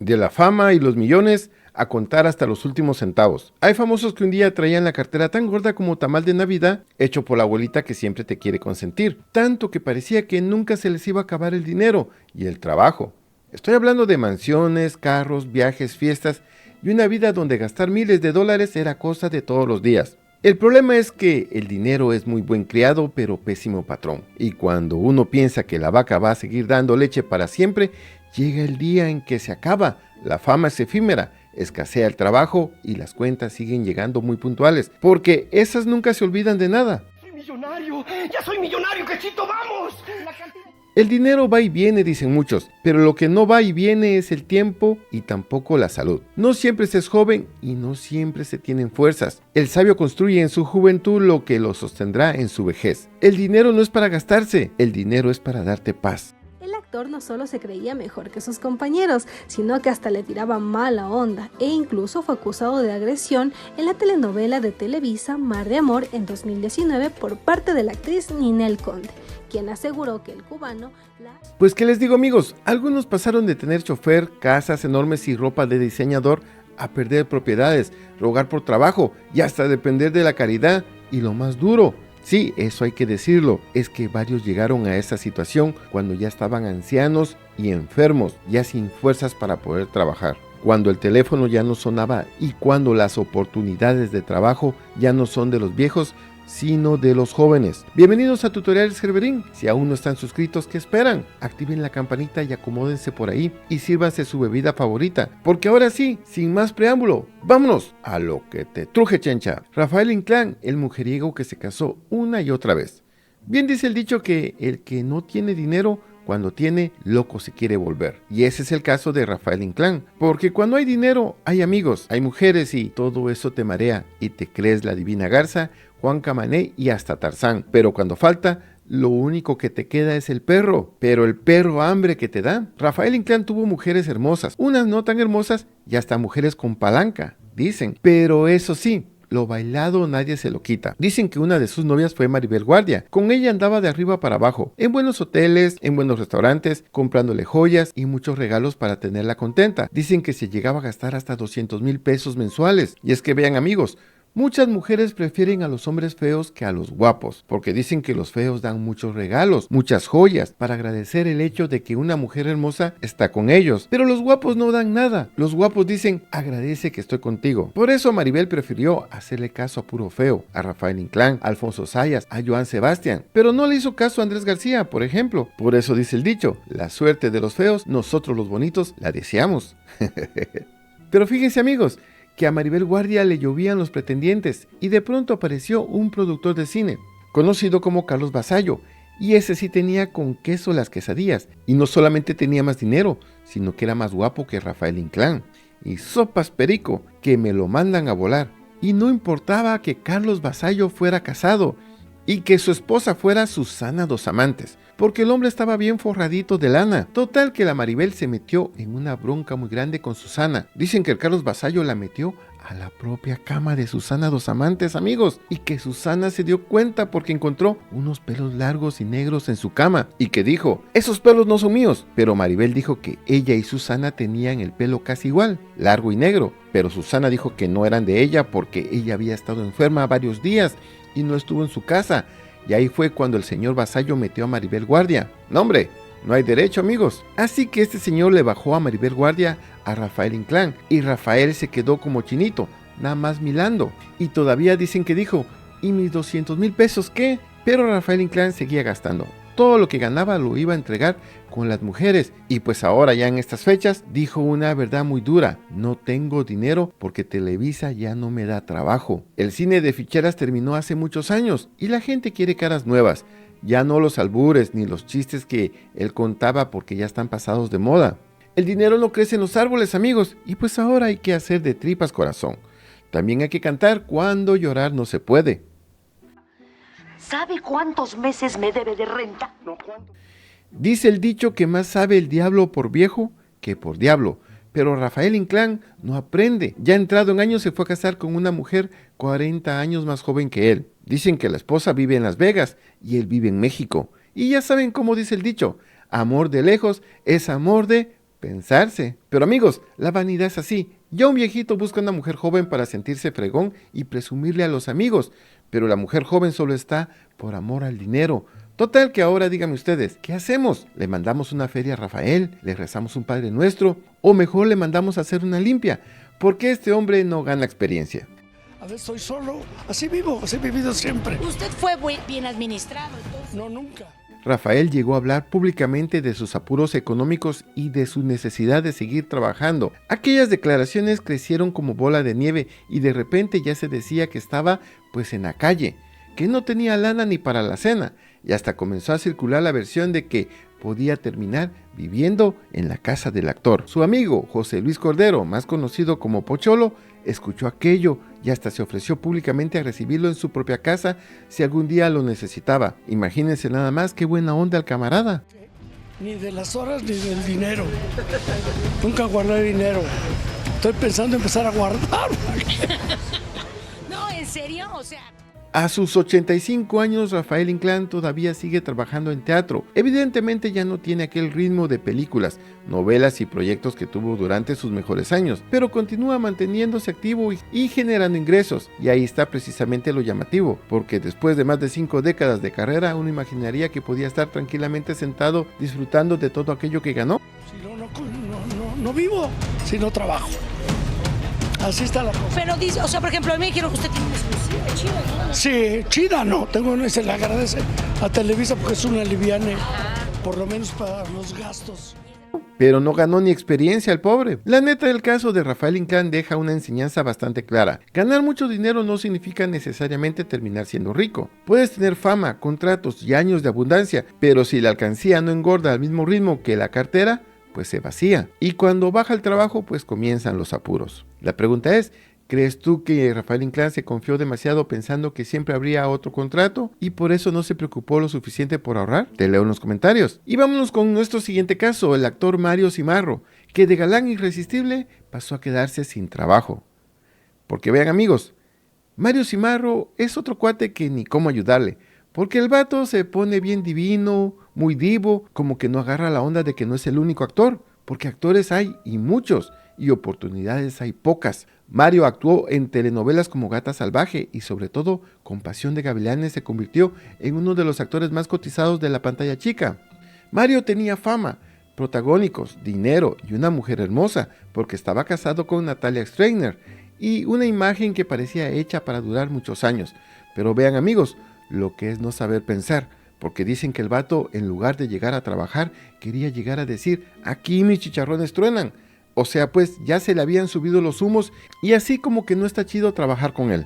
De la fama y los millones a contar hasta los últimos centavos. Hay famosos que un día traían la cartera tan gorda como tamal de Navidad, hecho por la abuelita que siempre te quiere consentir, tanto que parecía que nunca se les iba a acabar el dinero y el trabajo. Estoy hablando de mansiones, carros, viajes, fiestas y una vida donde gastar miles de dólares era cosa de todos los días. El problema es que el dinero es muy buen criado, pero pésimo patrón. Y cuando uno piensa que la vaca va a seguir dando leche para siempre, llega el día en que se acaba, la fama es efímera, escasea el trabajo y las cuentas siguen llegando muy puntuales, porque esas nunca se olvidan de nada. ¡Soy millonario! ¡Ya soy millonario, quechito, vamos! El dinero va y viene, dicen muchos, pero lo que no va y viene es el tiempo y tampoco la salud. No siempre se es joven y no siempre se tienen fuerzas. El sabio construye en su juventud lo que lo sostendrá en su vejez. El dinero no es para gastarse, el dinero es para darte paz. El actor no solo se creía mejor que sus compañeros, sino que hasta le tiraba mala onda e incluso fue acusado de agresión en la telenovela de Televisa Mar de Amor en 2019 por parte de la actriz Ninel Conde, quien aseguró que el cubano Pues qué les digo, amigos, algunos pasaron de tener chofer, casas enormes y ropa de diseñador a perder propiedades, rogar por trabajo y hasta depender de la caridad. Y lo más duro, sí, eso hay que decirlo, es que varios llegaron a esa situación cuando ya estaban ancianos y enfermos, ya sin fuerzas para poder trabajar. Cuando el teléfono ya no sonaba y cuando las oportunidades de trabajo ya no son de los viejos, sino de los jóvenes. Bienvenidos a Tutoriales Gerberín. Si aún no están suscritos, ¿qué esperan? Activen la campanita y acomódense por ahí y sírvanse su bebida favorita, porque ahora sí, sin más preámbulo, vámonos a lo que te truje, chencha. Rafael Inclán, el mujeriego que se casó una y otra vez. Bien dice el dicho que el que no tiene dinero, cuando tiene, loco se quiere volver. Y ese es el caso de Rafael Inclán, porque cuando hay dinero, hay amigos, hay mujeres y todo eso te marea y te crees la divina garza, Juan Camané y hasta Tarzán. Pero cuando falta, lo único que te queda es el perro, pero el perro hambre que te da. Rafael Inclán tuvo mujeres hermosas, unas no tan hermosas y hasta mujeres con palanca, dicen. Pero eso sí, lo bailado nadie se lo quita. Dicen que una de sus novias fue Maribel Guardia. Con ella andaba de arriba para abajo, en buenos hoteles, en buenos restaurantes, comprándole joyas y muchos regalos para tenerla contenta. Dicen que se llegaba a gastar hasta 200,000 pesos mensuales. Y es que vean, amigos, muchas mujeres prefieren a los hombres feos que a los guapos, porque dicen que los feos dan muchos regalos, muchas joyas, para agradecer el hecho de que una mujer hermosa está con ellos. Pero los guapos no dan nada. Los guapos dicen, agradece que estoy contigo. Por eso Maribel prefirió hacerle caso a puro feo, a Rafael Inclán, a Alfonso Sayas, a Joan Sebastián. Pero no le hizo caso a Andrés García, por ejemplo. Por eso dice el dicho, la suerte de los feos, nosotros los bonitos la deseamos. Pero fíjense, amigos, que a Maribel Guardia le llovían los pretendientes y de pronto apareció un productor de cine, conocido como Carlos Basallo, y ese sí tenía con queso las quesadillas, y no solamente tenía más dinero, sino que era más guapo que Rafael Inclán, y sopas perico, que me lo mandan a volar. Y no importaba que Carlos Basallo fuera casado, y que su esposa fuera Susana Dos Amantes, porque el hombre estaba bien forradito de lana. Total que la Maribel se metió en una bronca muy grande con Susana. Dicen que el Carlos Basallo la metió a la propia cama de Susana Dos Amantes, amigos, y que Susana se dio cuenta porque encontró unos pelos largos y negros en su cama, y que dijo, esos pelos no son míos. Pero Maribel dijo que ella y Susana tenían el pelo casi igual, largo y negro, pero Susana dijo que no eran de ella porque ella había estado enferma varios días y no estuvo en su casa. Y ahí fue cuando el señor Basallo metió a Maribel Guardia. No, hombre, no hay derecho, amigos. Así que este señor le bajó a Maribel Guardia a Rafael Inclán, y Rafael se quedó como chinito, nada más milando. Y todavía dicen que dijo, ¿y mis 200,000 pesos qué? Pero Rafael Inclán seguía gastando. Todo lo que ganaba lo iba a entregar con las mujeres, y pues ahora ya en estas fechas dijo una verdad muy dura: no tengo dinero porque Televisa ya no me da trabajo. El cine de ficheras terminó hace muchos años y la gente quiere caras nuevas, ya no los albures ni los chistes que él contaba porque ya están pasados de moda. El dinero no crece en los árboles, amigos, y pues ahora hay que hacer de tripas corazón. También hay que cantar cuando llorar no se puede. ¿Sabe cuántos meses me debe de renta? No, ¿cuánto? Dice el dicho que más sabe el diablo por viejo que por diablo, pero Rafael Inclán no aprende. Ya entrado en años se fue a casar con una mujer 40 años más joven que él. Dicen que la esposa vive en Las Vegas y él vive en México. Y ya saben cómo dice el dicho, amor de lejos es amor de pensarse. Pero amigos, la vanidad es así. Ya un viejito busca una mujer joven para sentirse fregón y presumirle a los amigos, pero la mujer joven solo está por amor al dinero. Total que ahora díganme ustedes, ¿qué hacemos? ¿Le mandamos una feria a Rafael? ¿Le rezamos un Padre Nuestro? ¿O mejor le mandamos a hacer una limpia? Porque este hombre no gana experiencia. A ver, estoy solo, así vivo, así he vivido siempre. ¿Usted fue bien administrado entonces? No, nunca. Rafael llegó a hablar públicamente de sus apuros económicos y de su necesidad de seguir trabajando. Aquellas declaraciones crecieron como bola de nieve y de repente ya se decía que estaba pues en la calle, que no tenía lana ni para la cena, y hasta comenzó a circular la versión de que podía terminar viviendo en la casa del actor. Su amigo José Luis Cordero, más conocido como Pocholo, escuchó aquello y hasta se ofreció públicamente a recibirlo en su propia casa si algún día lo necesitaba. Imagínense nada más qué buena onda el camarada. Ni de las horas ni del dinero. Nunca guardé dinero. Estoy pensando en empezar a guardar. No, ¿en serio? O sea... A sus 85 años, Rafael Inclán todavía sigue trabajando en teatro. Evidentemente ya no tiene aquel ritmo de películas, novelas y proyectos que tuvo durante sus mejores años, pero continúa manteniéndose activo y generando ingresos. Y ahí está precisamente lo llamativo, porque después de más de 5 décadas de carrera, uno imaginaría que podía estar tranquilamente sentado disfrutando de todo aquello que ganó. Si no vivo, si no trabajo. Así está la cosa. Pero dice, o sea, por ejemplo, a mí me dijeron que usted tiene una exclusiva chida, ¿no? Sí, chida no. Se le agradece a Televisa porque es una liviane, por lo menos para los gastos. Pero no ganó ni experiencia el pobre. La neta del caso de Rafael Inclán deja una enseñanza bastante clara. Ganar mucho dinero no significa necesariamente terminar siendo rico. Puedes tener fama, contratos y años de abundancia, pero si la alcancía no engorda al mismo ritmo que la cartera, pues se vacía. Y cuando baja el trabajo, pues comienzan los apuros. La pregunta es, ¿crees tú que Rafael Inclán se confió demasiado pensando que siempre habría otro contrato y por eso no se preocupó lo suficiente por ahorrar? Te leo en los comentarios. Y vámonos con nuestro siguiente caso, el actor Mario Cimarro, que de galán irresistible pasó a quedarse sin trabajo. Porque vean amigos, Mario Cimarro es otro cuate que ni cómo ayudarle, porque el vato se pone bien divino, muy divo, como que no agarra la onda de que no es el único actor, porque actores hay y muchos, y oportunidades hay pocas. Mario actuó en telenovelas como Gata Salvaje y sobre todo con Pasión de Gavilanes se convirtió en uno de los actores más cotizados de la pantalla chica. Mario tenía fama, protagónicos, dinero y una mujer hermosa, porque estaba casado con Natalia Streiner, y una imagen que parecía hecha para durar muchos años. Pero vean amigos, lo que es no saber pensar, porque dicen que el vato, en lugar de llegar a trabajar, quería llegar a decir, aquí mis chicharrones truenan. O sea, pues ya se le habían subido los humos y así como que no está chido trabajar con él.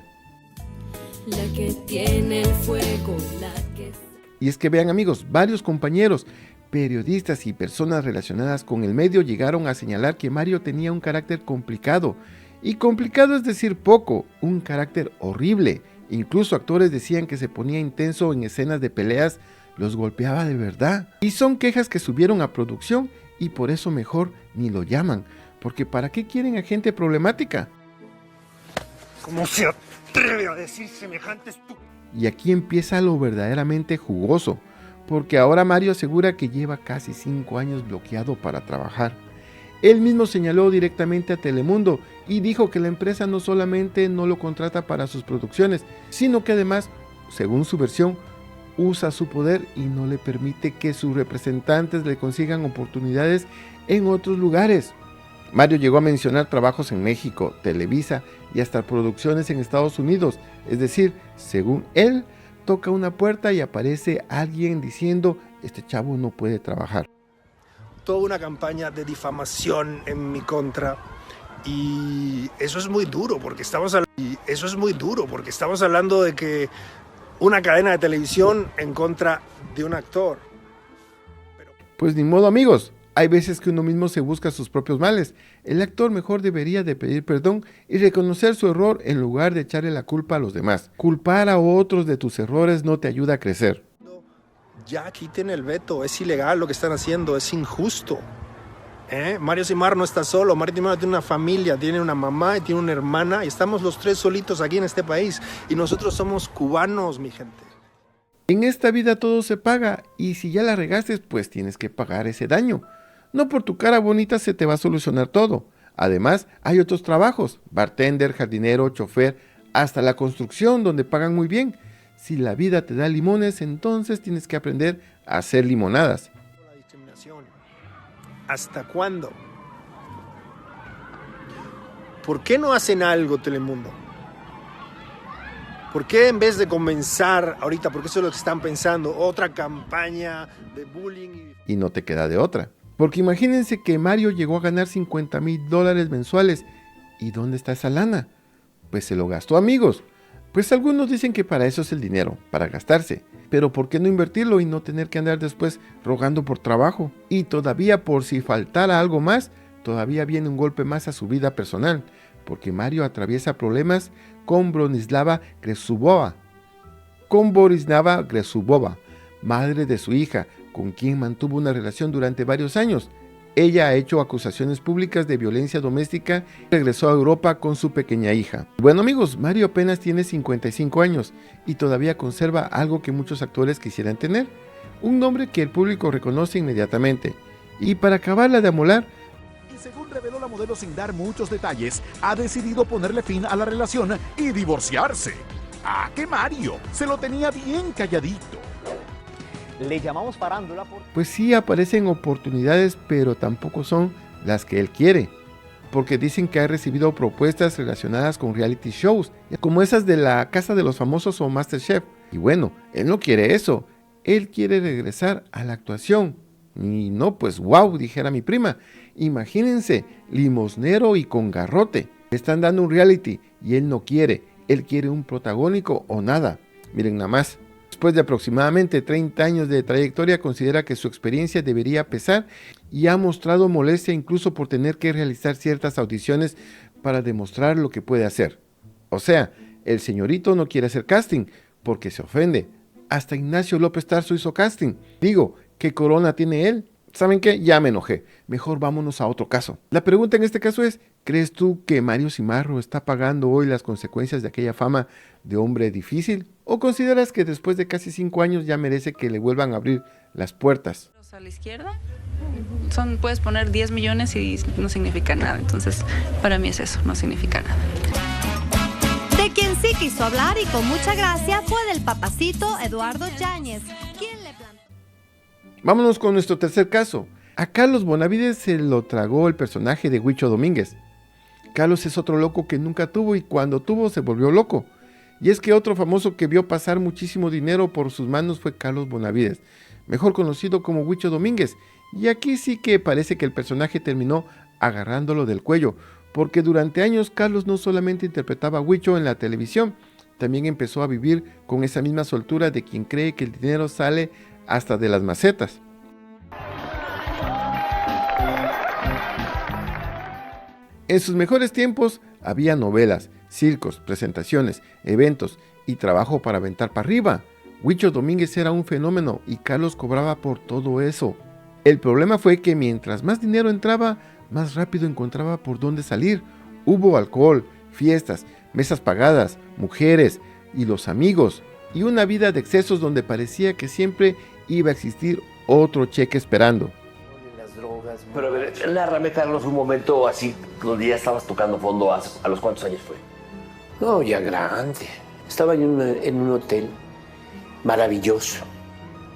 La que tiene el fuego, la que... Y es que vean amigos, varios compañeros, periodistas y personas relacionadas con el medio llegaron a señalar que Mario tenía un carácter complicado. Y complicado es decir poco, un carácter horrible. Incluso actores decían que se ponía intenso en escenas de peleas, los golpeaba de verdad. Y son quejas que subieron a producción y por eso mejor ni lo llaman, porque ¿para qué quieren a gente problemática? ¿Cómo se atreve a decir semejante estupidez? Y aquí empieza lo verdaderamente jugoso, porque ahora Mario asegura que lleva casi 5 años bloqueado para trabajar. Él mismo señaló directamente a Telemundo y dijo que la empresa no solamente no lo contrata para sus producciones, sino que además, según su versión, usa su poder y no le permite que sus representantes le consigan oportunidades en otros lugares. Mario llegó a mencionar trabajos en México, Televisa y hasta producciones en Estados Unidos, es decir, según él, toca una puerta y aparece alguien diciendo, este chavo no puede trabajar. Toda una campaña de difamación en mi contra y eso es muy duro porque estamos hablando de que una cadena de televisión en contra de un actor. Pues ni modo amigos, hay veces que uno mismo se busca sus propios males. El actor mejor debería de pedir perdón y reconocer su error en lugar de echarle la culpa a los demás. Culpar a otros de tus errores no te ayuda a crecer. Ya quiten el veto, es ilegal lo que están haciendo, es injusto. Mario Cimarro no está solo, Mario Cimarro tiene una familia, tiene una mamá y tiene una hermana y estamos los tres solitos aquí en este país y nosotros somos cubanos, mi gente. En esta vida todo se paga y si ya la regaste, pues tienes que pagar ese daño. No por tu cara bonita se te va a solucionar todo. Además, hay otros trabajos, bartender, jardinero, chofer, hasta la construcción donde pagan muy bien. Si la vida te da limones, entonces tienes que aprender a hacer limonadas. La discriminación. ¿Hasta cuándo? ¿Por qué no hacen algo, Telemundo? ¿Por qué en vez de comenzar ahorita, porque eso es lo que están pensando, otra campaña de bullying? Y no te queda de otra. Porque imagínense que Mario llegó a ganar $50,000 mensuales. ¿Y dónde está esa lana? Pues se lo gastó, amigos. Pues algunos dicen que para eso es el dinero, para gastarse. Pero ¿por qué no invertirlo y no tener que andar después rogando por trabajo? Y todavía por si faltara algo más, todavía viene un golpe más a su vida personal. Porque Mario atraviesa problemas con Bronislava Grzybova. Madre de su hija, con quien mantuvo una relación durante varios años. Ella ha hecho acusaciones públicas de violencia doméstica y regresó a Europa con su pequeña hija. Bueno amigos, Mario apenas tiene 55 años y todavía conserva algo que muchos actores quisieran tener. Un nombre que el público reconoce inmediatamente. Y para acabarla de amolar, según reveló la modelo sin dar muchos detalles, ha decidido ponerle fin a la relación y divorciarse. ¡Ah, que Mario! Se lo tenía bien calladito. Le llamamos farándula por... Pues sí aparecen oportunidades, pero tampoco son las que él quiere. Porque dicen que ha recibido propuestas relacionadas con reality shows, como esas de La Casa de los Famosos o MasterChef. Y bueno, él no quiere eso. Él quiere regresar a la actuación. Y no, pues wow, dijera mi prima. Imagínense, limosnero y con garrote. Le están dando un reality y él no quiere. Él quiere un protagónico o nada. Miren nada más. Después de aproximadamente 30 años de trayectoria, considera que su experiencia debería pesar y ha mostrado molestia incluso por tener que realizar ciertas audiciones para demostrar lo que puede hacer. O sea, el señorito no quiere hacer casting porque se ofende. Hasta Ignacio López Tarso hizo casting. Digo, ¿qué corona tiene él? ¿Saben qué? Ya me enojé. Mejor vámonos a otro caso. La pregunta en este caso es, ¿crees tú que Mario Cimarro está pagando hoy las consecuencias de aquella fama de hombre difícil? ¿O consideras que después de casi 5 años ya merece que le vuelvan a abrir las puertas? A la izquierda puedes poner 10 millones y no significa nada. Entonces, para mí es eso, no significa nada. De quien sí quiso hablar y con mucha gracia fue del papacito Eduardo Yáñez, quien le plantó. Vámonos con nuestro tercer caso. A Carlos Bonavides se lo tragó el personaje de Huicho Domínguez. Carlos es otro loco que nunca tuvo y cuando tuvo se volvió loco. Y es que otro famoso que vio pasar muchísimo dinero por sus manos fue Carlos Bonavides, mejor conocido como Huicho Domínguez. Y aquí sí que parece que el personaje terminó agarrándolo del cuello, porque durante años Carlos no solamente interpretaba a Huicho en la televisión, también empezó a vivir con esa misma soltura de quien cree que el dinero sale hasta de las macetas. En sus mejores tiempos había novelas, circos, presentaciones, eventos y trabajo para aventar para arriba. Huicho Domínguez era un fenómeno y Carlos cobraba por todo eso. El problema fue que mientras más dinero entraba, más rápido encontraba por dónde salir. Hubo alcohol, fiestas, mesas pagadas, mujeres y los amigos, y una vida de excesos donde parecía que siempre iba a existir otro cheque esperando. Las drogas. Pero a ver, nárrame, Carlos, un momento así, donde ya estabas tocando fondo. ¿A los cuántos años fue? No, ya grande. Estaba en un hotel maravilloso.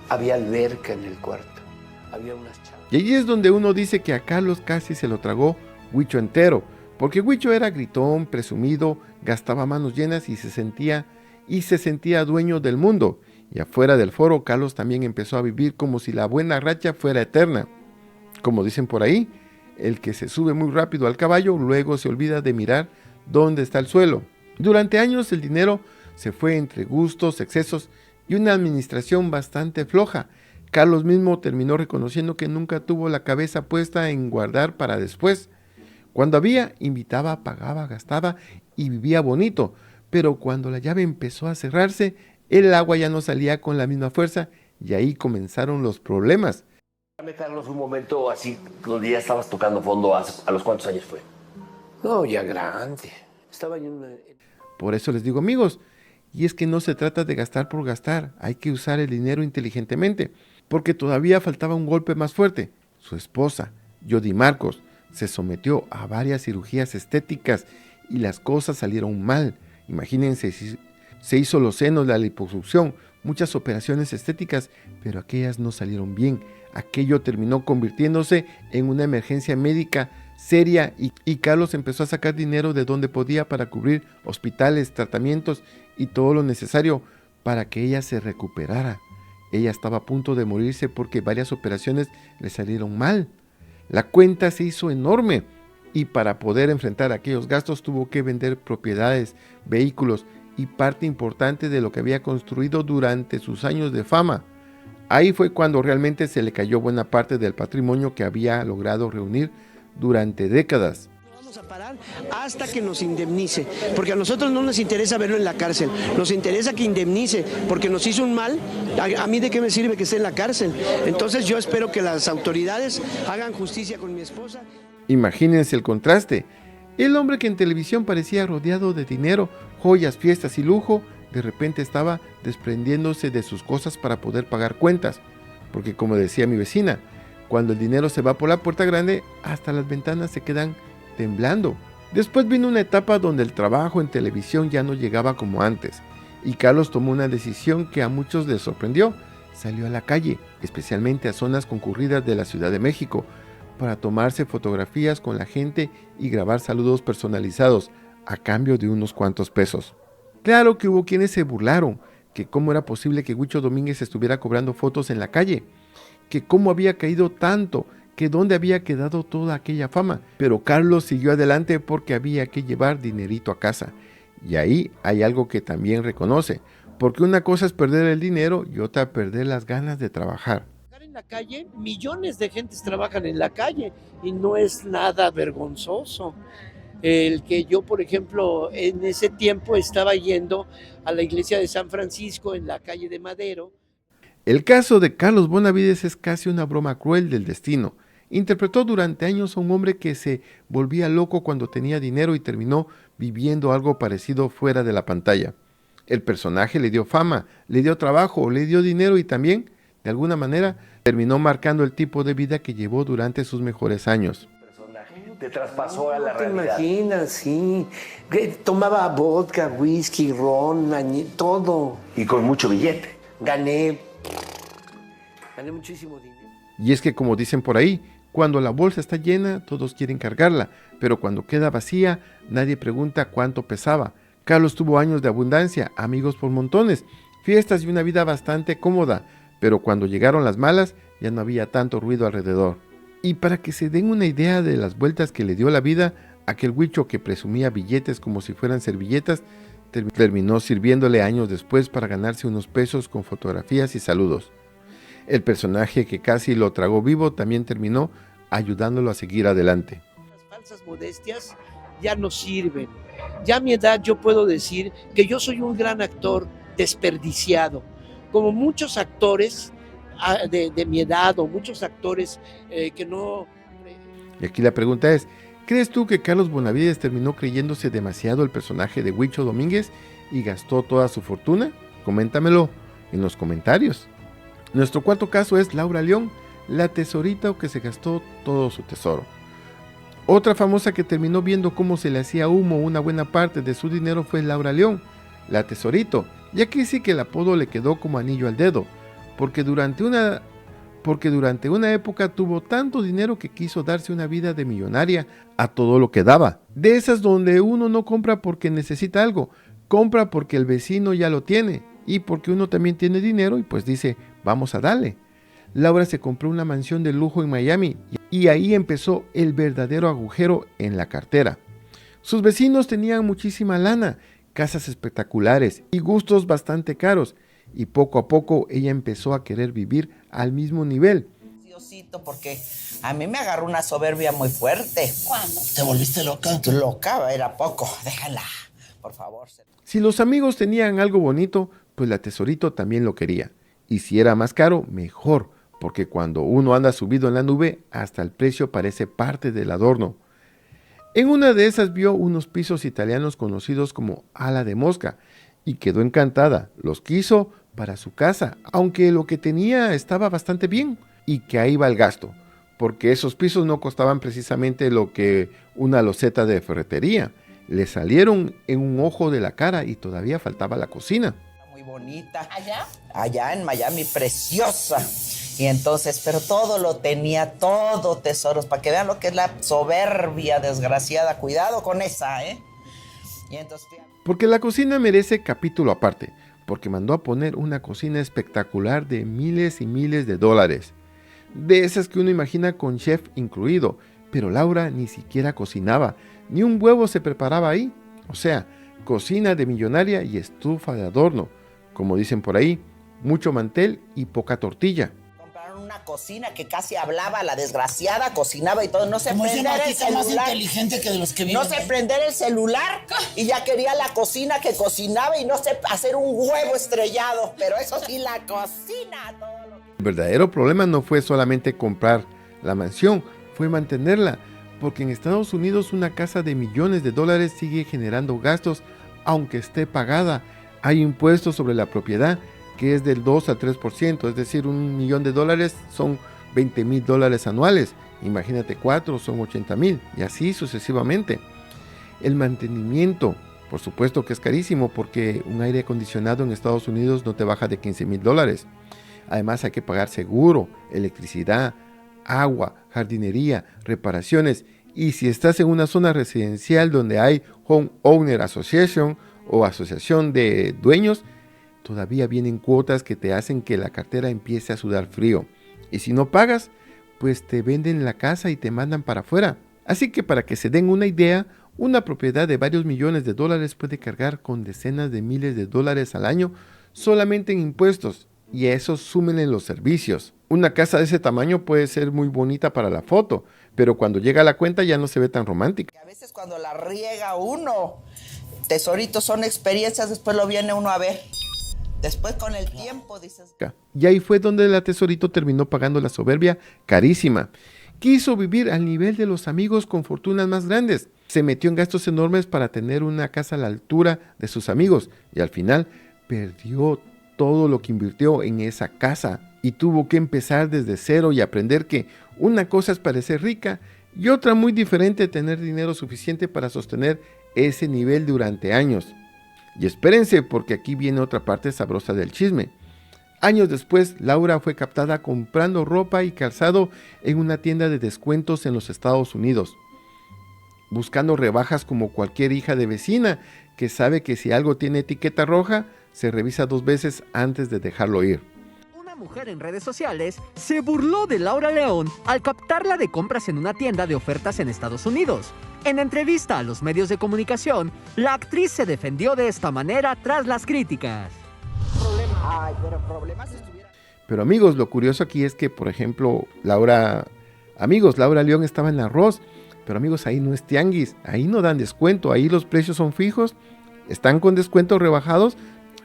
Había alberca en el cuarto. Había unas chavas. Y allí es donde uno dice que a Carlos casi se lo tragó Huicho entero, porque Huicho era gritón, presumido, gastaba manos llenas y se sentía dueño del mundo. Y afuera del foro, Carlos también empezó a vivir como si la buena racha fuera eterna. Como dicen por ahí, el que se sube muy rápido al caballo luego se olvida de mirar dónde está el suelo. Durante años el dinero se fue entre gustos, excesos y una administración bastante floja. Carlos mismo terminó reconociendo que nunca tuvo la cabeza puesta en guardar para después. Cuando había, invitaba, pagaba, gastaba y vivía bonito. Pero cuando la llave empezó a cerrarse, el agua ya no salía con la misma fuerza y ahí comenzaron los problemas. Dame, Carlos, un momento así, donde ya estabas tocando fondo. ¿A los cuántos años fue? No, ya grande. Estaba en Por eso les digo, amigos, y es que no se trata de gastar por gastar, hay que usar el dinero inteligentemente, porque todavía faltaba un golpe más fuerte. Su esposa, Jody Marcos, se sometió a varias cirugías estéticas y las cosas salieron mal. Imagínense, se hizo los senos, la liposucción, muchas operaciones estéticas, pero aquellas no salieron bien. Aquello terminó convirtiéndose en una emergencia médica seria y Carlos empezó a sacar dinero de donde podía para cubrir hospitales, tratamientos y todo lo necesario para que ella se recuperara. Ella estaba a punto de morirse porque varias operaciones le salieron mal. La cuenta se hizo enorme y para poder enfrentar aquellos gastos tuvo que vender propiedades, vehículos y parte importante de lo que había construido durante sus años de fama. Ahí fue cuando realmente se le cayó buena parte del patrimonio que había logrado reunir durante décadas. Vamos a parar hasta que nos indemnice, porque a nosotros no nos interesa verlo en la cárcel, nos interesa que indemnice, porque nos hizo un mal. A mí de qué me sirve que esté en la cárcel. Entonces yo espero que las autoridades hagan justicia con mi esposa. Imagínense el contraste. El hombre que en televisión parecía rodeado de dinero, joyas, fiestas y lujo, de repente estaba desprendiéndose de sus cosas para poder pagar cuentas, porque como decía mi vecina, cuando el dinero se va por la puerta grande, hasta las ventanas se quedan temblando. Después vino una etapa donde el trabajo en televisión ya no llegaba como antes, y Carlos tomó una decisión que a muchos les sorprendió. Salió a la calle, especialmente a zonas concurridas de la Ciudad de México, para tomarse fotografías con la gente y grabar saludos personalizados, a cambio de unos cuantos pesos. Claro que hubo quienes se burlaron, que cómo era posible que Huicho Domínguez estuviera cobrando fotos en la calle, que cómo había caído tanto, que dónde había quedado toda aquella fama. Pero Carlos siguió adelante porque había que llevar dinerito a casa. Y ahí hay algo que también reconoce, porque una cosa es perder el dinero y otra perder las ganas de trabajar. En la calle, millones de gentes trabajan en la calle y no es nada vergonzoso. El que yo, por ejemplo, en ese tiempo estaba yendo a la iglesia de San Francisco en la calle de Madero. El caso de Carlos Bonavides es casi una broma cruel del destino. Interpretó durante años a un hombre que se volvía loco cuando tenía dinero y terminó viviendo algo parecido fuera de la pantalla. El personaje le dio fama, le dio trabajo, le dio dinero y también, de alguna manera, terminó marcando el tipo de vida que llevó durante sus mejores años. Te traspasó a la realidad. No te imaginas, sí. Tomaba vodka, whisky, ron, todo. Y con mucho billete. Gané muchísimo dinero. Y es que como dicen por ahí, cuando la bolsa está llena, todos quieren cargarla, pero cuando queda vacía, nadie pregunta cuánto pesaba. Carlos tuvo años de abundancia, amigos por montones, fiestas y una vida bastante cómoda, pero cuando llegaron las malas, ya no había tanto ruido alrededor. Y para que se den una idea de las vueltas que le dio la vida, aquel Huicho que presumía billetes como si fueran servilletas, terminó sirviéndole años después para ganarse unos pesos con fotografías y saludos. El personaje que casi lo tragó vivo también terminó ayudándolo a seguir adelante. Las falsas modestias ya no sirven. Ya a mi edad yo puedo decir que yo soy un gran actor desperdiciado, como muchos actores de mi edad o muchos actores que no... Y aquí la pregunta es, ¿crees tú que Carlos Bonavides terminó creyéndose demasiado el personaje de Huicho Domínguez y gastó toda su fortuna? Coméntamelo en los comentarios. Nuestro cuarto caso es Laura León, la tesorita que se gastó todo su tesoro. Otra famosa que terminó viendo cómo se le hacía humo una buena parte de su dinero fue Laura León, la tesorito, y aquí sí que el apodo le quedó como anillo al dedo, porque durante una época tuvo tanto dinero que quiso darse una vida de millonaria a todo lo que daba. De esas donde uno no compra porque necesita algo, compra porque el vecino ya lo tiene y porque uno también tiene dinero y pues dice, vamos a darle. Laura se compró una mansión de lujo en Miami y ahí empezó el verdadero agujero en la cartera. Sus vecinos tenían muchísima lana, casas espectaculares y gustos bastante caros, y poco a poco ella empezó a querer vivir al mismo nivel. Diosito, porque a mí me agarró una soberbia muy fuerte. ¿Cuándo? ¿Te volviste loca? Loca, era poco, déjala, por favor. Si los amigos tenían algo bonito, pues la tesorito también lo quería. Y si era más caro, mejor, porque cuando uno anda subido en la nube, hasta el precio parece parte del adorno. En una de esas vio unos pisos italianos conocidos como ala de mosca y quedó encantada. Los quiso para su casa, aunque lo que tenía estaba bastante bien y que ahí va el gasto. porque esos pisos no costaban precisamente lo que una loseta de ferretería. Le salieron en un ojo de la cara y todavía faltaba la cocina. Muy bonita. ¿Allá? Allá en Miami, preciosa. Y entonces, pero todo lo tenía, todo tesoros, para que vean lo que es la soberbia desgraciada. Cuidado con esa, ¿eh? Y entonces, porque la cocina merece capítulo aparte, porque mandó a poner una cocina espectacular de miles y miles de dólares. De esas que uno imagina con chef incluido, pero Laura ni siquiera cocinaba, ni un huevo se preparaba ahí. O sea, cocina de millonaria y estufa de adorno. Como dicen por ahí, mucho mantel y poca tortilla. una cocina que casi hablaba, la desgraciada, cocinaba y todo, no sé prender el celular. Más inteligente que de los que viven. No sé prender el celular y ya quería la cocina que cocinaba y no sé hacer un huevo estrellado, pero eso sí, la cocina. El verdadero problema no fue solamente comprar la mansión, fue mantenerla, porque en Estados Unidos una casa de millones de dólares sigue generando gastos aunque esté pagada. Hay impuestos sobre la propiedad que es del 2 al 3%, es decir, $1 millón son $20,000 anuales. Imagínate 4, son 80,000 y así sucesivamente. El mantenimiento, por supuesto que es carísimo porque un aire acondicionado en Estados Unidos no te baja de $15,000. Además hay que pagar seguro, electricidad, agua, jardinería, reparaciones. Y si estás en una zona residencial donde hay Home Owner Association o asociación de dueños, todavía vienen cuotas que te hacen que la cartera empiece a sudar frío. Y si no pagas, pues te venden la casa y te mandan para afuera. Así que para que se den una idea, una propiedad de varios millones de dólares puede cargar con decenas de miles de dólares al año solamente en impuestos. Y a eso súmenle los servicios. Una casa de ese tamaño puede ser muy bonita para la foto, pero cuando llega a la cuenta ya no se ve tan romántica. A veces cuando la riega uno, tesoritos, son experiencias, después lo viene uno a ver. Después con el tiempo dices... Y ahí fue donde la Tesorito terminó pagando la soberbia carísima. Quiso vivir al nivel de los amigos con fortunas más grandes. Se metió en gastos enormes para tener una casa a la altura de sus amigos. Y al final perdió todo lo que invirtió en esa casa. Y tuvo que empezar desde cero y aprender que una cosa es parecer rica y otra muy diferente tener dinero suficiente para sostener ese nivel durante años. Y espérense porque aquí viene otra parte sabrosa del chisme. Años después, Laura fue captada comprando ropa y calzado en una tienda de descuentos en los Estados Unidos, buscando rebajas como cualquier hija de vecina que sabe que si algo tiene etiqueta roja, se revisa 2 veces antes de dejarlo ir. Una mujer en redes sociales se burló de Laura León al captarla de compras en una tienda de ofertas en Estados Unidos. En entrevista a los medios de comunicación, la actriz se defendió de esta manera tras las críticas. Pero amigos, lo curioso aquí es que, por ejemplo, Laura León estaba en arroz, pero amigos, ahí no es tianguis, ahí no dan descuento, ahí los precios son fijos, están con descuentos rebajados,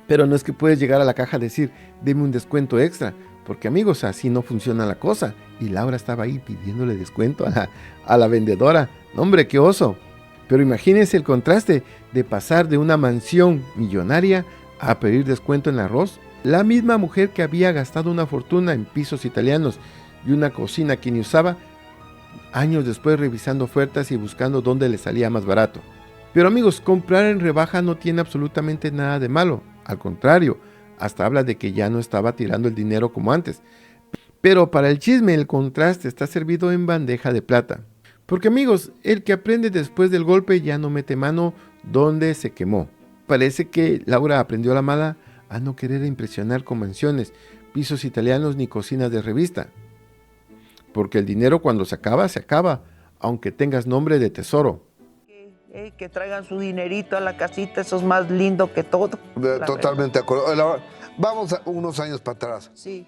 pero no es que puedes llegar a la caja y decir, deme un descuento extra, porque amigos, así no funciona la cosa. Y Laura estaba ahí pidiéndole descuento a la vendedora. ¡No, hombre, qué oso! Pero imagínense el contraste de pasar de una mansión millonaria a pedir descuento en arroz. La misma mujer que había gastado una fortuna en pisos italianos y una cocina que ni usaba, años después revisando ofertas y buscando dónde le salía más barato. Pero amigos, comprar en rebaja no tiene absolutamente nada de malo. Al contrario, hasta habla de que ya no estaba tirando el dinero como antes. Pero para el chisme el contraste está servido en bandeja de plata. Porque amigos, el que aprende después del golpe ya no mete mano donde se quemó. Parece que Laura aprendió a la mala a no querer impresionar con mansiones, pisos italianos ni cocinas de revista. Porque el dinero cuando se acaba, aunque tengas nombre de tesoro. Que traigan su dinerito a la casita, eso es más lindo que todo. Totalmente de acuerdo. Vamos a unos años para atrás. Sí.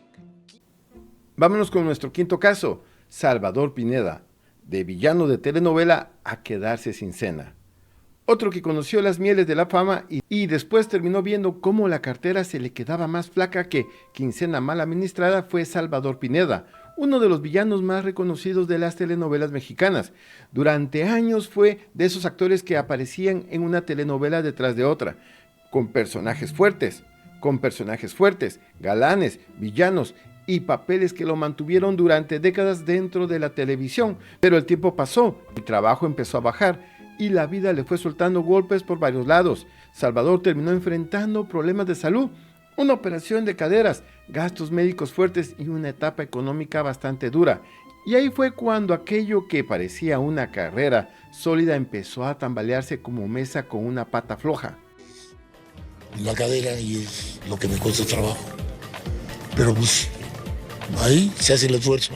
Vámonos con nuestro quinto caso. Salvador Pineda, de villano de telenovela a quedarse sin cena. Otro que conoció las mieles de la fama y después terminó viendo cómo la cartera se le quedaba más flaca que quincena mal administrada fue Salvador Pineda, uno de los villanos más reconocidos de las telenovelas mexicanas. Durante años fue de esos actores que aparecían en una telenovela detrás de otra, con personajes fuertes, galanes, villanos y papeles que lo mantuvieron durante décadas dentro de la televisión. Pero el tiempo pasó, el trabajo empezó a bajar y la vida le fue soltando golpes por varios lados. Salvador terminó enfrentando problemas de salud, una operación de caderas, gastos médicos fuertes y una etapa económica bastante dura. Y ahí fue cuando aquello que parecía una carrera sólida empezó a tambalearse como mesa con una pata floja. La cadera y es lo que me cuesta trabajo. Pero pues ahí se hace el esfuerzo.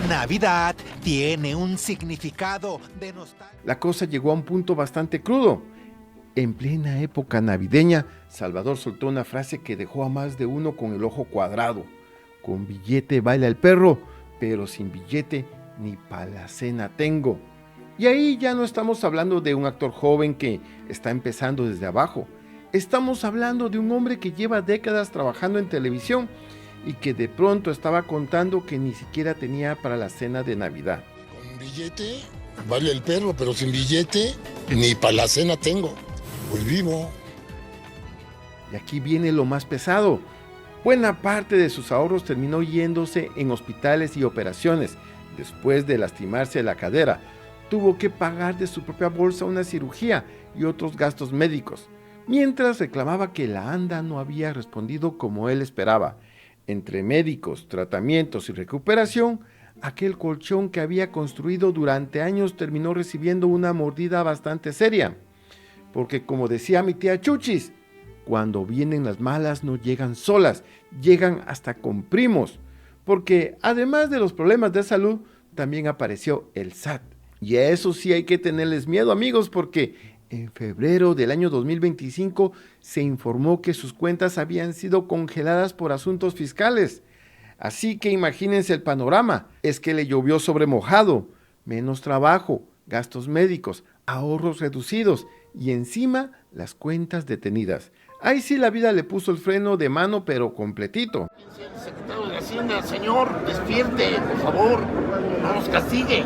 Navidad tiene un significado de nostalgia. La cosa llegó a un punto bastante crudo. En plena época navideña, Salvador soltó una frase que dejó a más de uno con el ojo cuadrado. Con billete baila el perro, pero sin billete ni pa' la cena tengo. Y ahí ya no estamos hablando de un actor joven que está empezando desde abajo. Estamos hablando de un hombre que lleva décadas trabajando en televisión y que de pronto estaba contando que ni siquiera tenía para la cena de Navidad. Con billete baila el perro, pero sin billete ni para la cena tengo. Pues vivo. Y aquí viene lo más pesado. Buena parte de sus ahorros terminó yéndose en hospitales y operaciones. Después de lastimarse la cadera, tuvo que pagar de su propia bolsa una cirugía y otros gastos médicos, mientras reclamaba que la ANDA no había respondido como él esperaba. Entre médicos, tratamientos y recuperación, aquel colchón que había construido durante años terminó recibiendo una mordida bastante seria. Porque como decía mi tía Chuchis, cuando vienen las malas no llegan solas, llegan hasta con primos. Porque además de los problemas de salud, también apareció el SAT. Y a eso sí hay que tenerles miedo, amigos, porque en febrero del año 2025 se informó que sus cuentas habían sido congeladas por asuntos fiscales. Así que imagínense el panorama, es que le llovió sobre mojado, menos trabajo, gastos médicos, ahorros reducidos y encima las cuentas detenidas. Ahí sí la vida le puso el freno de mano, pero completito. El secretario de Hacienda, señor, despierte, por favor, no nos castigue,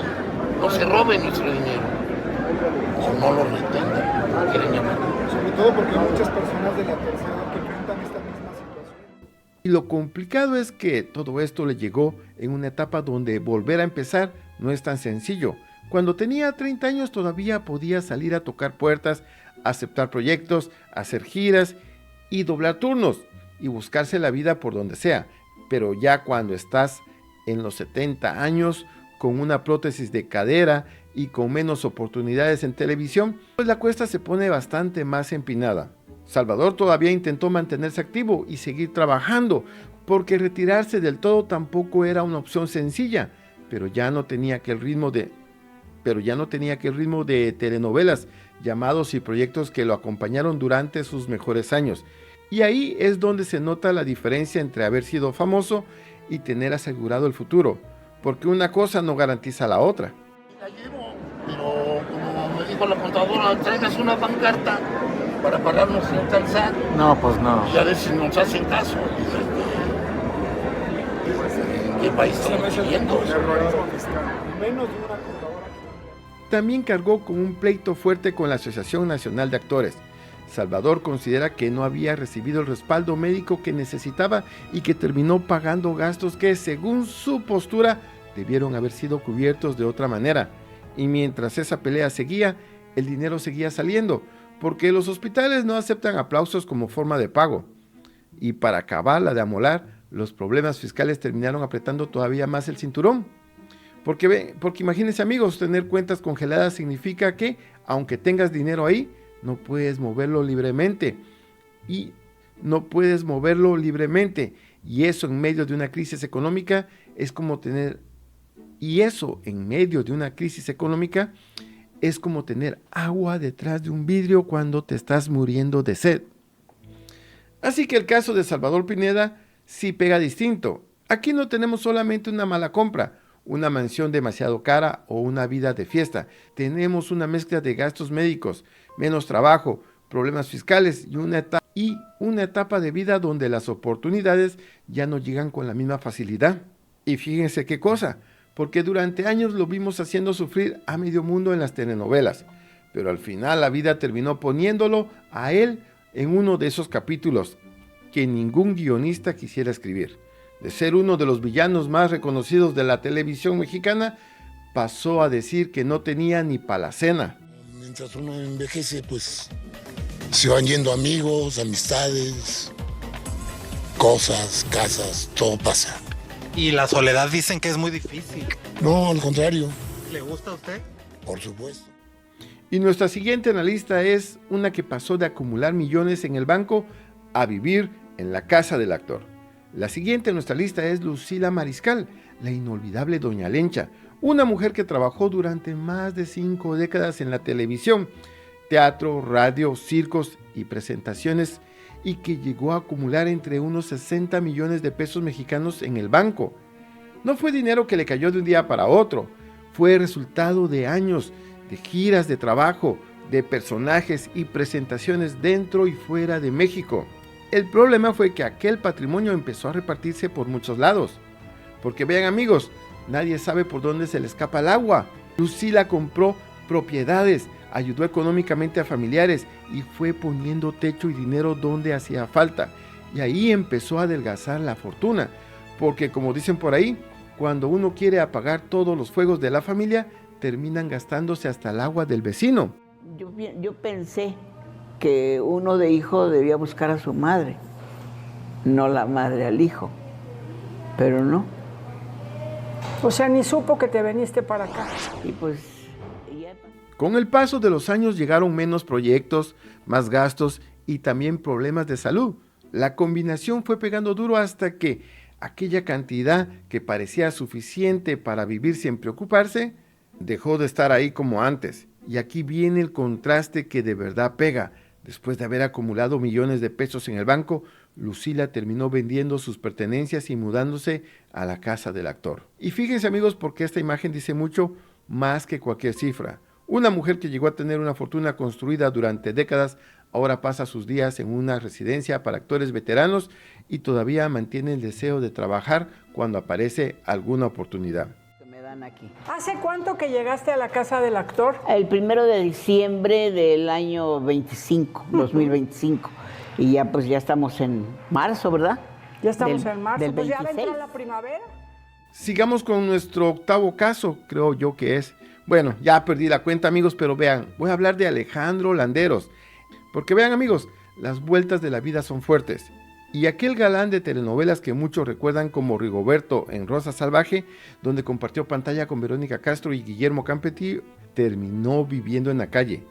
no se robe nuestro dinero, o no lo retenga, quieren llamar. Sobre todo porque hay muchas personas de la tercera edad que enfrentan esta misma situación. Y lo complicado es que todo esto le llegó en una etapa donde volver a empezar no es tan sencillo. Cuando tenía 30 años todavía podía salir a tocar puertas, aceptar proyectos, hacer giras y doblar turnos y buscarse la vida por donde sea. Pero ya cuando estás en los 70 años con una prótesis de cadera y con menos oportunidades en televisión, pues la cuesta se pone bastante más empinada. Salvador todavía intentó mantenerse activo y seguir trabajando, porque retirarse del todo tampoco era una opción sencilla, pero ya no tenía aquel ritmo de telenovelas, llamados y proyectos que lo acompañaron durante sus mejores años. Y ahí es donde se nota la diferencia entre haber sido famoso y tener asegurado el futuro, porque una cosa no garantiza la otra. La llevo, pero como me dijo la contadora, traigas una pancarta para pararnos frente al SAT. No, pues no. Y a ver si nos hacen caso. ¿En qué país estamos viviendo? Menos de una contadora. También cargó con un pleito fuerte con la Asociación Nacional de Actores. Salvador considera que no había recibido el respaldo médico que necesitaba y que terminó pagando gastos que, según su postura, debieron haber sido cubiertos de otra manera. Y mientras esa pelea seguía, el dinero seguía saliendo, porque los hospitales no aceptan aplausos como forma de pago. Y para acabarla de amolar, los problemas fiscales terminaron apretando todavía más el cinturón. Porque imagínense, amigos, tener cuentas congeladas significa que, aunque tengas dinero ahí, no puedes moverlo libremente. Y eso en medio de una crisis económica es como tener agua detrás de un vidrio cuando te estás muriendo de sed. Así que el caso de Salvador Pineda sí pega distinto. Aquí no tenemos solamente una mala compra, una mansión demasiado cara o una vida de fiesta. Tenemos una mezcla de gastos médicos, menos trabajo, problemas fiscales y una etapa de vida donde las oportunidades ya no llegan con la misma facilidad. Y fíjense qué cosa, porque durante años lo vimos haciendo sufrir a medio mundo en las telenovelas, pero al final la vida terminó poniéndolo a él en uno de esos capítulos que ningún guionista quisiera escribir. De ser uno de los villanos más reconocidos de la televisión mexicana, pasó a decir que no tenía ni para la cena. Mientras uno envejece, pues se van yendo amigos, amistades, cosas, casas, todo pasa. Y la soledad dicen que es muy difícil. No, al contrario. ¿Le gusta a usted? Por supuesto. Y nuestra siguiente analista es una que pasó de acumular millones en el banco a vivir en la casa del actor. La siguiente en nuestra lista es Lucila Mariscal, la inolvidable Doña Lencha, una mujer que trabajó durante más de 5 décadas en la televisión, teatro, radio, circos y presentaciones, y que llegó a acumular entre unos 60 millones de pesos mexicanos en el banco. No fue dinero que le cayó de un día para otro, fue resultado de años de giras de trabajo, de personajes y presentaciones dentro y fuera de México. El problema fue que aquel patrimonio empezó a repartirse por muchos lados. Porque vean amigos, nadie sabe por dónde se le escapa el agua. Lucila compró propiedades, ayudó económicamente a familiares y fue poniendo techo y dinero donde hacía falta. Y ahí empezó a adelgazar la fortuna. Porque como dicen por ahí, cuando uno quiere apagar todos los fuegos de la familia, terminan gastándose hasta el agua del vecino. Yo pensé que uno de hijo debía buscar a su madre, no la madre al hijo, pero no. O sea, ni supo que te viniste para acá. Y pues... Con el paso de los años llegaron menos proyectos, más gastos y también problemas de salud. La combinación fue pegando duro hasta que aquella cantidad que parecía suficiente para vivir sin preocuparse, dejó de estar ahí como antes. Y aquí viene el contraste que de verdad pega. Después de haber acumulado millones de pesos en el banco, Lucila terminó vendiendo sus pertenencias y mudándose a la casa del actor. Y fíjense amigos, porque esta imagen dice mucho más que cualquier cifra. Una mujer que llegó a tener una fortuna construida durante décadas, ahora pasa sus días en una residencia para actores veteranos y todavía mantiene el deseo de trabajar cuando aparece alguna oportunidad. Aquí. ¿Hace cuánto que llegaste a la casa del actor? El 1 de diciembre del año 2025. Y ya pues ya estamos en marzo, ¿verdad? Ya estamos en marzo, del pues 26. ya va a entrar la primavera. Sigamos con nuestro octavo caso, creo yo que es. Bueno, ya perdí la cuenta amigos, pero vean, voy a hablar de Alejandro Landeros. Porque vean amigos, las vueltas de la vida son fuertes. Y aquel galán de telenovelas que muchos recuerdan como Rigoberto en Rosa Salvaje, donde compartió pantalla con Verónica Castro y Guillermo Campetti, terminó viviendo en la calle.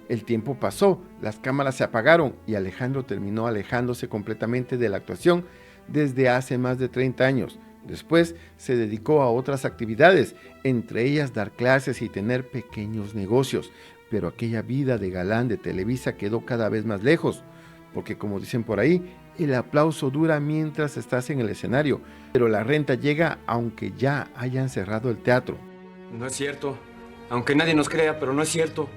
El tiempo pasó, las cámaras se apagaron y Alejandro terminó alejándose completamente de la actuación desde hace más de 30 años. Después se dedicó a otras actividades, entre ellas dar clases y tener pequeños negocios. Pero aquella vida de galán de Televisa quedó cada vez más lejos, porque como dicen por ahí, el aplauso dura mientras estás en el escenario, pero la renta llega aunque ya hayan cerrado el teatro. No es cierto, aunque nadie nos crea, pero no es cierto.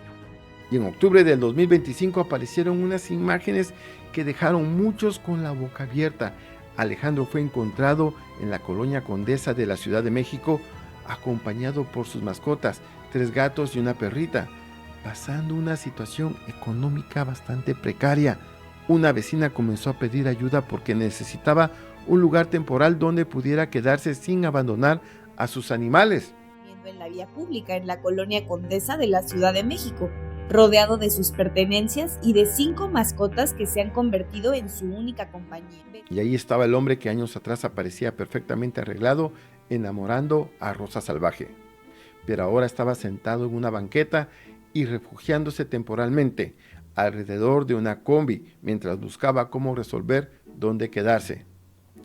Y en octubre del 2025 aparecieron unas imágenes que dejaron muchos con la boca abierta. Alejandro fue encontrado en la colonia Condesa de la Ciudad de México, acompañado por sus mascotas, 3 gatos y una perrita, pasando una situación económica bastante precaria. Una vecina comenzó a pedir ayuda porque necesitaba un lugar temporal donde pudiera quedarse sin abandonar a sus animales. En la vía pública en la colonia Condesa de la Ciudad de México, rodeado de sus pertenencias y de 5 mascotas que se han convertido en su única compañía. Y ahí estaba el hombre que años atrás aparecía perfectamente arreglado, enamorando a Rosa Salvaje. Pero ahora estaba sentado en una banqueta y refugiándose temporalmente alrededor de una combi, mientras buscaba cómo resolver dónde quedarse.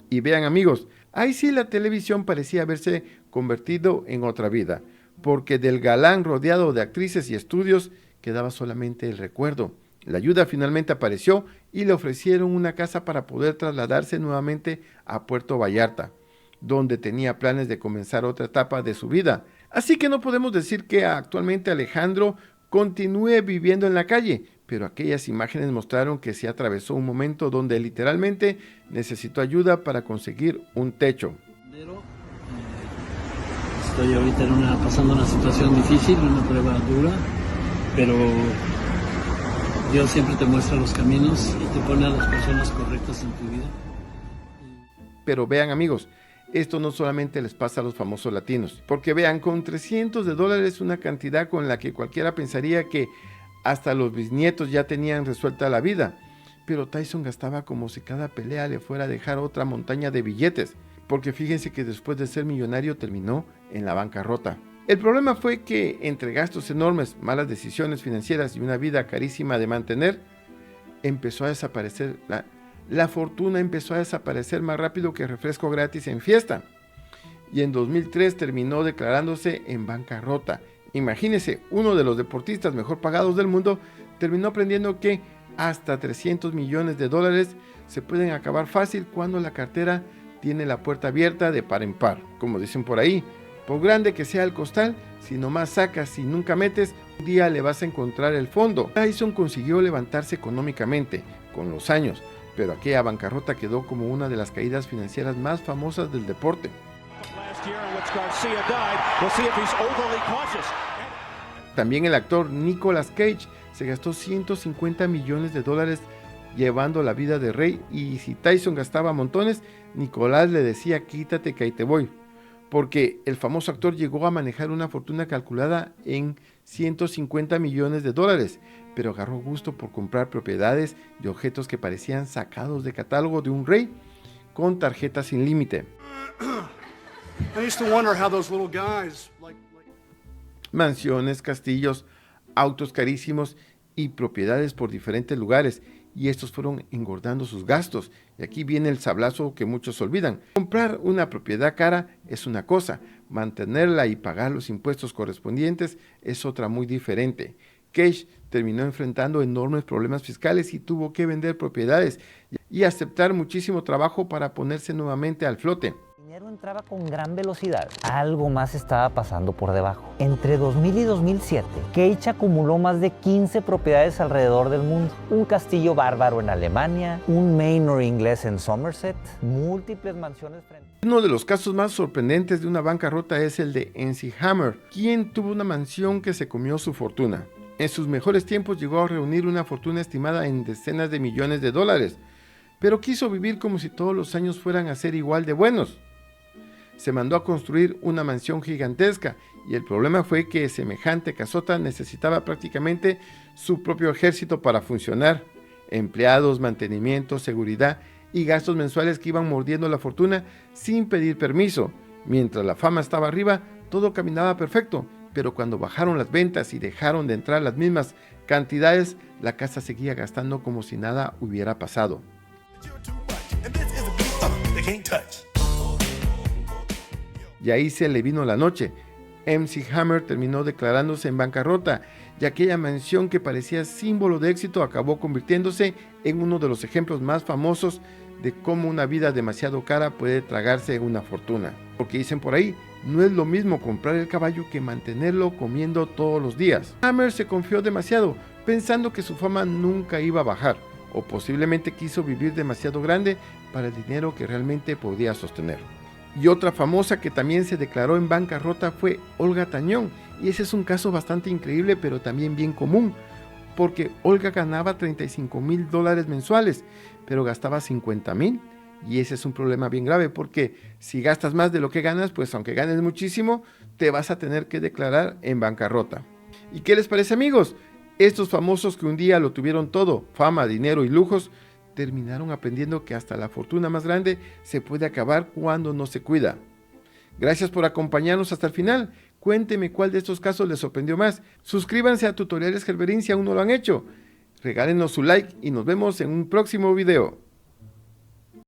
Y vean amigos, ahí sí la televisión parecía haberse convertido en otra vida, porque del galán rodeado de actrices y estudios quedaba solamente el recuerdo. La ayuda finalmente apareció y le ofrecieron una casa para poder trasladarse nuevamente a Puerto Vallarta, donde tenía planes de comenzar otra etapa de su vida. Así que no podemos decir que actualmente Alejandro continúe viviendo en la calle, pero aquellas imágenes mostraron que se atravesó un momento donde literalmente necesitó ayuda para conseguir un techo. Estoy ahorita pasando una situación difícil, una prueba dura, pero Dios siempre te muestra los caminos y te pone a las personas correctas en tu vida. Pero vean amigos, Esto no solamente les pasa a los famosos latinos, porque vean, con $300, una cantidad con la que cualquiera pensaría que hasta los bisnietos ya tenían resuelta la vida, pero Tyson gastaba como si cada pelea le fuera a dejar otra montaña de billetes, porque fíjense que después de ser millonario terminó en la bancarrota. El problema fue que entre gastos enormes, malas decisiones financieras y una vida carísima de mantener, empezó a desaparecer la fortuna empezó a desaparecer más rápido que refresco gratis en fiesta. Y en 2003 terminó declarándose en bancarrota. Imagínense, uno de los deportistas mejor pagados del mundo terminó aprendiendo que hasta $300 millones se pueden acabar fácil cuando la cartera tiene la puerta abierta de par en par. Como dicen por ahí, por grande que sea el costal, si nomás sacas y nunca metes, un día le vas a encontrar el fondo. Tyson consiguió levantarse económicamente con los años, pero aquella bancarrota quedó como una de las caídas financieras más famosas del deporte. También el actor Nicolas Cage se gastó $150 millones llevando la vida de rey, y si Tyson gastaba montones, Nicolás le decía quítate que ahí te voy, porque el famoso actor llegó a manejar una fortuna calculada en $150 millones, pero agarró gusto por comprar propiedades y objetos que parecían sacados de catálogo de un rey con tarjetas sin límite. Mansiones, castillos, autos carísimos y propiedades por diferentes lugares, y estos fueron engordando sus gastos. Y aquí viene el sablazo que muchos olvidan. Comprar una propiedad cara es una cosa, mantenerla y pagar los impuestos correspondientes es otra muy diferente. Cage terminó enfrentando enormes problemas fiscales y tuvo que vender propiedades y aceptar muchísimo trabajo para ponerse nuevamente al flote. El dinero entraba con gran velocidad. Algo más estaba pasando por debajo. Entre 2000 y 2007, Cage acumuló más de 15 propiedades alrededor del mundo. Un castillo bárbaro en Alemania, un manor inglés en Somerset, múltiples mansiones frente... Uno de los casos más sorprendentes de una bancarrota es el de MC Hammer, quien tuvo una mansión que se comió su fortuna. En sus mejores tiempos llegó a reunir una fortuna estimada en decenas de millones de dólares, pero quiso vivir como si todos los años fueran a ser igual de buenos. Se mandó a construir una mansión gigantesca, y el problema fue que semejante casota necesitaba prácticamente su propio ejército para funcionar. Empleados, mantenimiento, seguridad y gastos mensuales que iban mordiendo la fortuna sin pedir permiso. Mientras la fama estaba arriba, todo caminaba perfecto, pero cuando bajaron las ventas y dejaron de entrar las mismas cantidades, la casa seguía gastando como si nada hubiera pasado. Y ahí se le vino la noche. MC Hammer terminó declarándose en bancarrota, y aquella mansión que parecía símbolo de éxito acabó convirtiéndose en uno de los ejemplos más famosos de cómo una vida demasiado cara puede tragarse una fortuna. Porque dicen por ahí, no es lo mismo comprar el caballo que mantenerlo comiendo todos los días. Hammer se confió demasiado, pensando que su fama nunca iba a bajar, o posiblemente quiso vivir demasiado grande para el dinero que realmente podía sostener. Y otra famosa que también se declaró en bancarrota fue Olga Tañón, y ese es un caso bastante increíble, pero también bien común, porque Olga ganaba $35,000 mensuales, pero gastaba $50,000, y ese es un problema bien grave, porque si gastas más de lo que ganas, pues aunque ganes muchísimo, te vas a tener que declarar en bancarrota. ¿Y qué les parece, amigos? Estos famosos que un día lo tuvieron todo, fama, dinero y lujos, terminaron aprendiendo que hasta la fortuna más grande se puede acabar cuando no se cuida. Gracias por acompañarnos hasta el final. Cuénteme cuál de estos casos les sorprendió más. Suscríbanse a Tutoriales Gerberín si aún no lo han hecho. Regálenos su like y nos vemos en un próximo video.